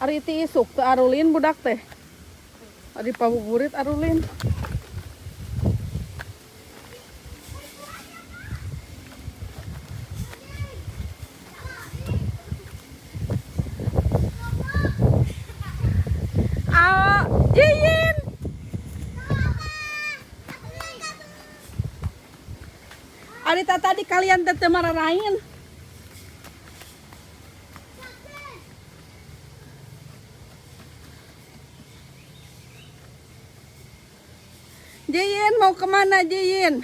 Ari ti isuk teu Arulin budak teh. Ari pabuburit Arulin. Jiyin. Ari tadi kalian teh mararain. Jiyin mau kemana Jiyin?